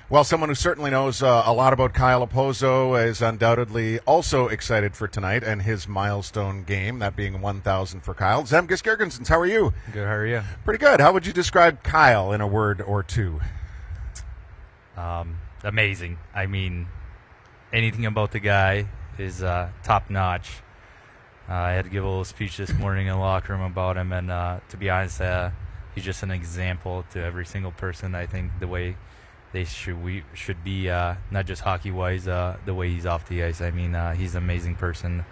Well, someone who certainly knows a lot about Kyle Okposo is undoubtedly also excited for tonight and his milestone game, that being 1,000 for Kyle. Zemgus Girgensons, how are you? Good, how are you? Pretty good. How would you describe Kyle in a word or two? Amazing. I mean, anything about the guy is top-notch. I had to give a little speech this morning in the locker room about him, and to be honest, he's just an example to every single person. I think the way they should be, not just hockey-wise, the way he's off the ice. I mean, he's an amazing person,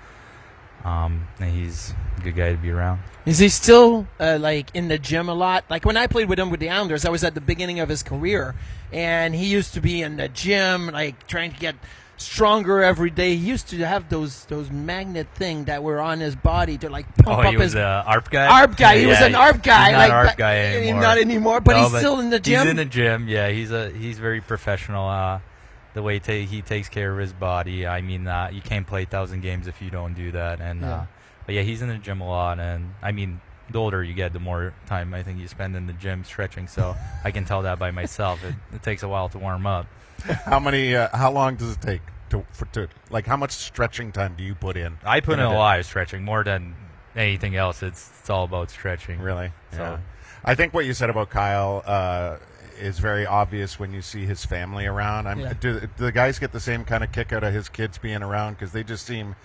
and he's a good guy to be around. Is he still in the gym a lot? Like when I played with him with the Islanders, I was at the beginning of his career, and he used to be in the gym, like trying to get stronger every day. He used to have those magnet thing that were on his body to like pump up his. Oh, he was an ARP guy. ARP guy. He was an ARP guy. He's not an ARP guy anymore. Not anymore. But he's still in the gym. He's in the gym. Yeah, he's very professional. The way he takes care of his body. I mean, you can't play 1,000 games if you don't do that. And but yeah, he's in the gym a lot. And I mean, the older you get, the more time I think you spend in the gym stretching. So I can tell that by myself. It takes a while to warm up. How long does it take to how much stretching time do you put in? I put in a lot of stretching, more than anything else. It's all about stretching. Really? Yeah. So I think what you said about Kyle is very obvious when you see his family around. Do the guys get the same kind of kick out of his kids being around? Because they just seem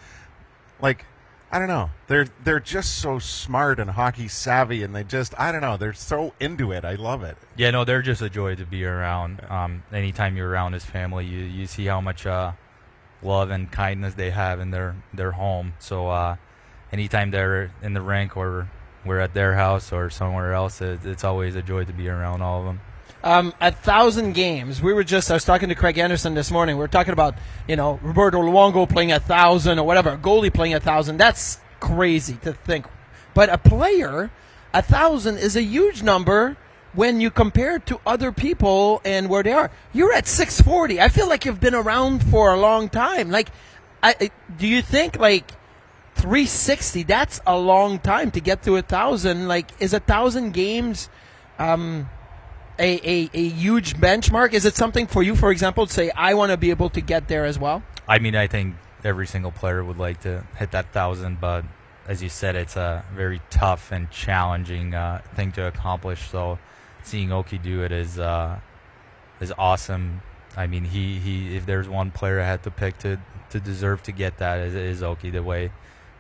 like, I don't know, they're just so smart and hockey savvy, and they're so into it. I love it. Yeah, no, they're just a joy to be around. Anytime you're around his family, you see how much love and kindness they have in their home. So anytime they're in the rink or we're at their house or somewhere else, it's always a joy to be around all of them. 1,000 games. I was talking to Craig Anderson this morning. We were talking about, Roberto Luongo playing 1,000 or whatever, a goalie playing 1,000. That's crazy to think. But a player, 1,000 is a huge number when you compare it to other people and where they are. You're at 640. I feel like you've been around for a long time. Do you think 360? That's a long time to get to 1,000. Is 1,000 games? A huge benchmark? Is it something for you, for example, to say, I want to be able to get there as well? I mean, I think every single player would like to hit that 1,000, but as you said, it's a very tough and challenging thing to accomplish. So seeing Oki do it is awesome. I mean, he if there's one player I had to pick to deserve to get that, is Oki, the way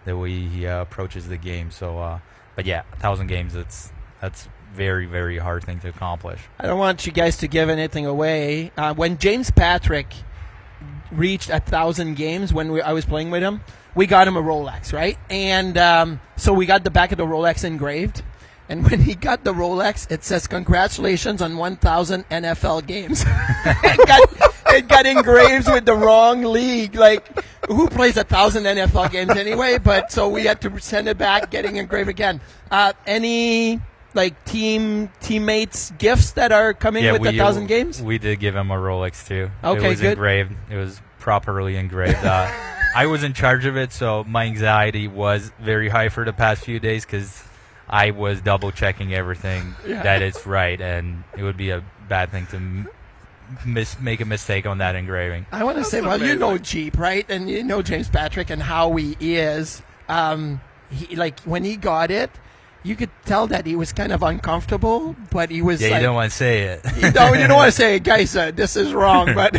he approaches the game. So, but yeah, 1,000 games, that's very, very hard thing to accomplish. I don't want you guys to give anything away. When James Patrick reached 1,000 games, when I was playing with him, we got him a Rolex, right? And so we got the back of the Rolex engraved. And when he got the Rolex, it says, "Congratulations on 1,000 NFL games." it got engraved with the wrong league. Who plays 1,000 NFL games anyway? But so we had to send it back, getting engraved again. Any teammates gifts that are coming with 1,000 games? We did give him a Rolex too. Okay, it was good. Engraved. It was properly engraved. I was in charge of it, so my anxiety was very high for the past few days because I was double checking everything that it's right, and it would be a bad thing to make a mistake on that engraving. I want to say, well, you know Jeep, right? And you know James Patrick and how he is. When he got it, you could tell that he was kind of uncomfortable, but he was you don't want to say it. You don't want to say, guys, this is wrong. But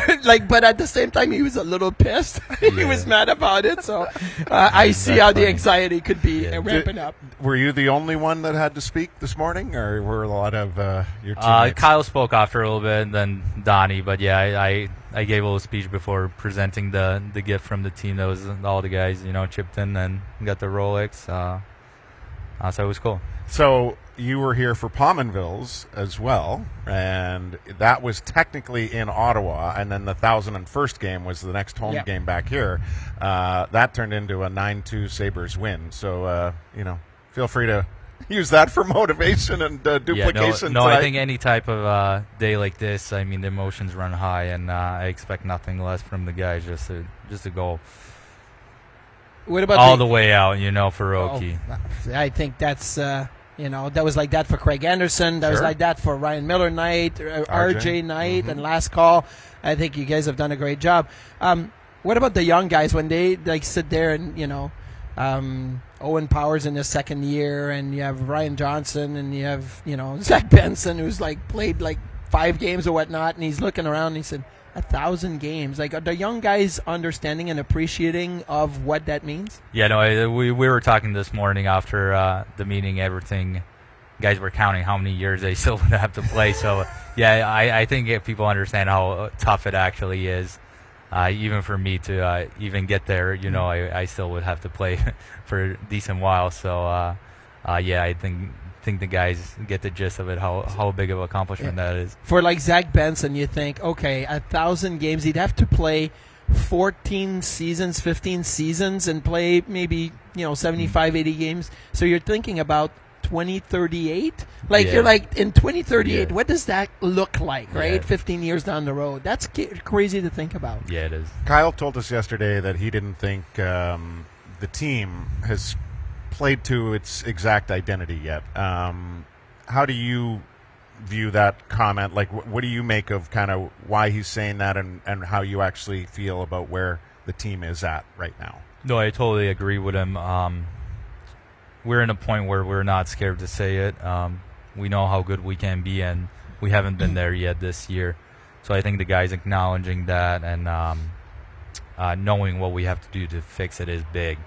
but at the same time, he was a little pissed. He was mad about it. So I see how the anxiety could be ramping up. Were you the only one that had to speak this morning, or were a lot of your teammates? Kyle spoke after a little bit, and then Donnie. But yeah, I gave a little speech before presenting the gift from the team. That was all the guys, chipped in and got the Rolex. So it was cool. So you were here for Pominville's as well, and that was technically in Ottawa, and then the 1,001st game was the next home game back here. That turned into a 9-2 Sabres win. So, feel free to use that for motivation and duplication. No, I think any type of day like this, I mean, the emotions run high, and I expect nothing less from the guys, just a goal. What about all the way out, for Oki? I think that's That was like that for Craig Anderson. That was like that for Ryan Miller Knight, RJ Knight, and last call. I think you guys have done a great job. What about the young guys when they sit there and Owen Powers in his second year, and you have Ryan Johnson, and you have Zach Benson, who's played 5 games or whatnot, and he's looking around and he said 1,000 games. Are the young guys understanding and appreciating of what that means? Yeah, no, we were talking this morning after the meeting. Everything, guys were counting how many years they still would have to play. So yeah, I think if people understand how tough it actually is. Even for me to even get there, I still would have to play for a decent while. So, I think the guys get the gist of it, how big of an accomplishment that is. For Zach Benson, you think, okay, 1,000 games, he'd have to play 14 seasons, 15 seasons, and play maybe 75, 80 games. So you're thinking about 2038. You're in 2038. What does that look like? Right, 15 years down the road. That's crazy to think about. Yeah, it is. Kyle told us yesterday that he didn't think the team has played to its exact identity yet. How do you view that comment? What do you make of kind of why he's saying that, and how you actually feel about where the team is at right now? No, I totally agree with him. We're in a point where we're not scared to say it. We know how good we can be, and we haven't been there yet this year. So I think the guys acknowledging that and knowing what we have to do to fix it is big.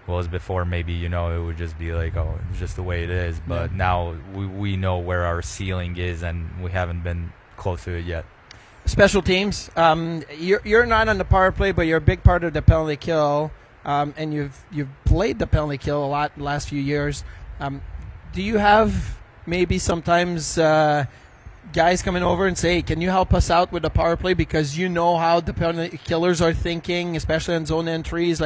Whereas before, maybe, it would just be it's just the way it is. But now we know where our ceiling is, and we haven't been close to it yet. Special teams. You're not on the power play, but you're a big part of the penalty kill. And you've played the penalty kill a lot the last few years. Do you have maybe sometimes guys coming over and say, can you help us out with the power play, because you know how the penalty killers are thinking, especially on zone entries?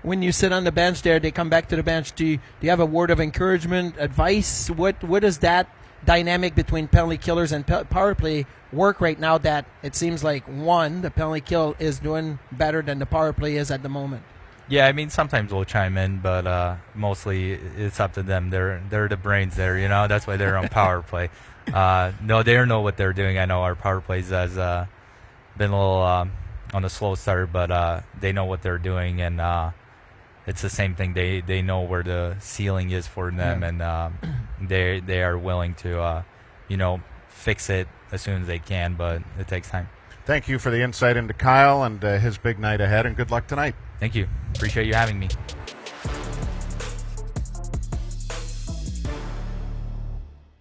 When you sit on the bench there, they come back to the bench. Do you have a word of encouragement, advice? What does that dynamic between penalty killers and power play work right now, that it seems like the penalty kill is doing better than the power play is at the moment? Yeah, I mean, sometimes we'll chime in, but mostly it's up to them. They're the brains there, That's why they're on power play. No, they don't know what they're doing. I know our power plays has been a little on the slow start, but they know what they're doing, and it's the same thing. They know where the ceiling is for them, and they are willing to fix it as soon as they can, but it takes time. Thank you for the insight into Kyle and his big night ahead, and good luck tonight. Thank you. Appreciate you having me.